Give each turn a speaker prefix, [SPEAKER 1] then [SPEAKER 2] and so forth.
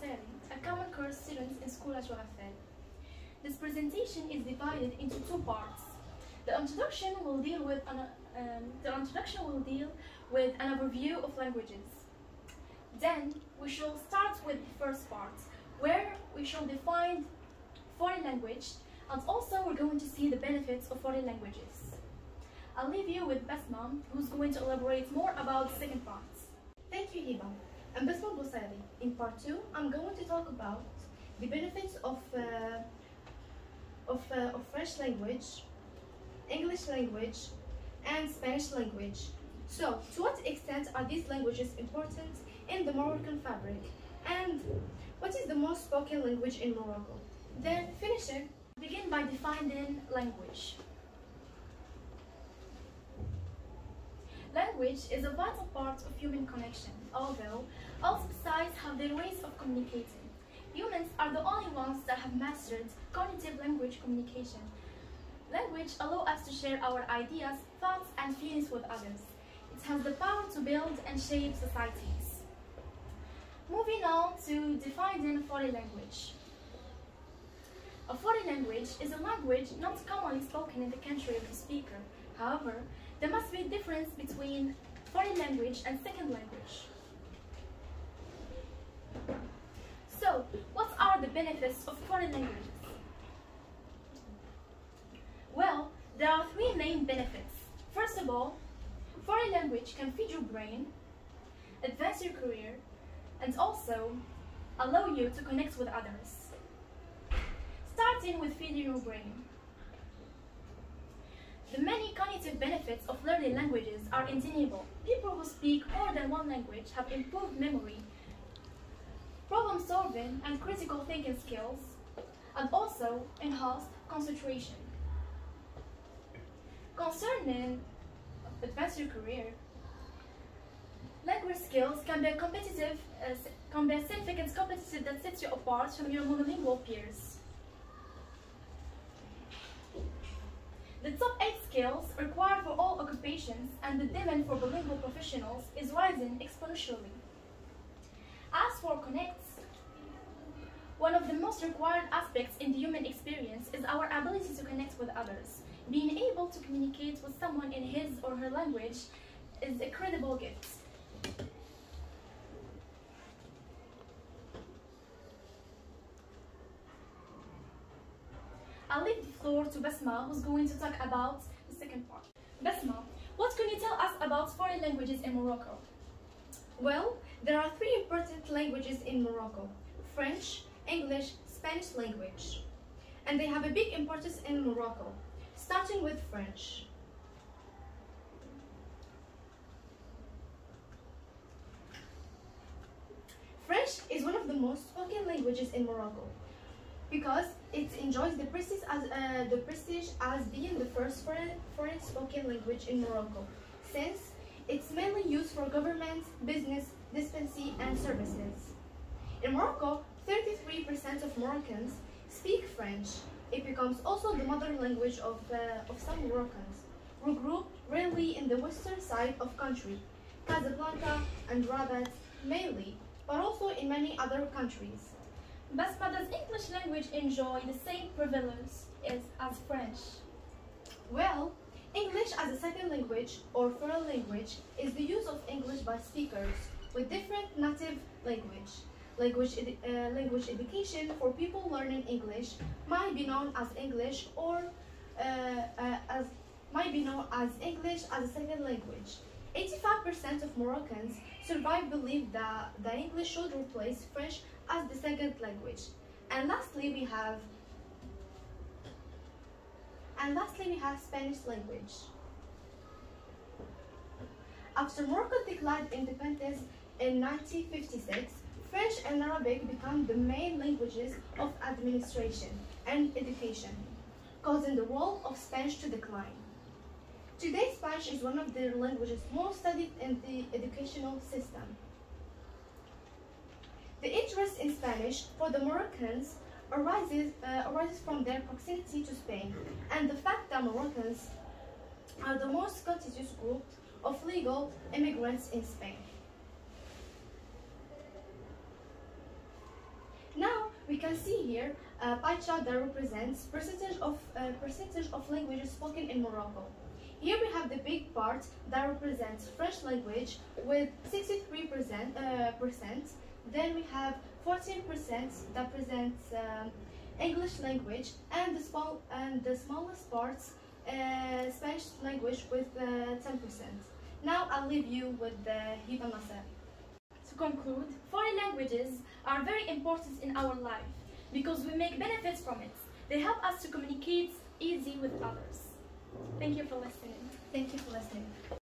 [SPEAKER 1] Bosseri, a common course student in school at EIFFEL. This presentation is divided into two parts. The introduction will deal with an overview of languages. Then we shall start with the first part, where we shall define foreign language, and also we're going to see the benefits of foreign languages. I'll leave you with Basma, who's going to elaborate more about the second part.
[SPEAKER 2] Thank you, Hiba. I'm Basma Bosseri. In part 2, I'm going to talk about the benefits of French language, English language, and Spanish language. So, to what extent are these languages important in the Moroccan fabric? And what is the most spoken language in Morocco?
[SPEAKER 1] Then, finishing, begin by defining language. Language is a vital part of human connection, although all societies have their ways of communicating. Humans are the only ones that have mastered cognitive language communication. Language allows us to share our ideas, thoughts, and feelings with others. It has the power to build and shape societies. Moving on to defining foreign language. A foreign language is a language not commonly spoken in the country of the speaker. However, there must be a difference between foreign language and second language. So, what are the benefits of foreign languages? Well, there are three main benefits. First of all, foreign language can feed your brain, advance your career, and also allow you to connect with others. Starting with feeding your brain. The many cognitive benefits of learning languages are undeniable. People who speak more than one language have improved memory, problem solving, and critical thinking skills, and also enhanced concentration. Concerning advance your career, language skills can be a significant competitive that sets you apart from your monolingual peers. The top 8 skills required for all occupations and the demand for bilingual professionals is rising exponentially. As for connects, one of the most required aspects in the human experience is our ability to connect with others. Being able to communicate with someone in his or her language is a credible gift. I'll leave the floor to Basma, who's going to talk about the second part. Basma, what can you tell us about foreign languages in Morocco?
[SPEAKER 2] Well, there are 3 important languages in Morocco: French, English, Spanish language. And they have a big importance in Morocco, starting with French. French is one of the most spoken languages in Morocco because it enjoys the prestige as being the first foreign spoken language in Morocco, since it's mainly used for government, business, dispensary, and services. In Morocco, 33% of Moroccans speak French. It becomes also the mother language of some Moroccans, who grew up rarely in the western side of country, Casablanca and Rabat mainly, but also in many other countries.
[SPEAKER 1] Basma, does English language enjoy the same privilege as French?
[SPEAKER 2] Well, English as a second language or foreign language is the use of English by speakers with different native language. Language education for people learning English might be known as English English as a second language. 85% of Moroccans survive believe that the English should replace French as the second language. And lastly, we have Spanish language. After Morocco declared independence in 1956, French and Arabic became the main languages of administration and education, causing the role of Spanish to decline. Today, Spanish is one of the languages most studied in the educational system. The interest in Spanish for the Moroccans arises from their proximity to Spain and the fact that Moroccans are the most contiguous group of legal immigrants in Spain. We can see here a pie chart that represents percentage of languages spoken in Morocco. Here we have the big part that represents French language with 63%. Then we have 14% that presents English language, and the smallest parts Spanish language with 10%. Now I'll leave you with Hiba Nasser.
[SPEAKER 1] To conclude, foreign languages are very important in our life because we make benefits from it. They help us to communicate easy with others. Thank you for listening.
[SPEAKER 2] Thank you for listening.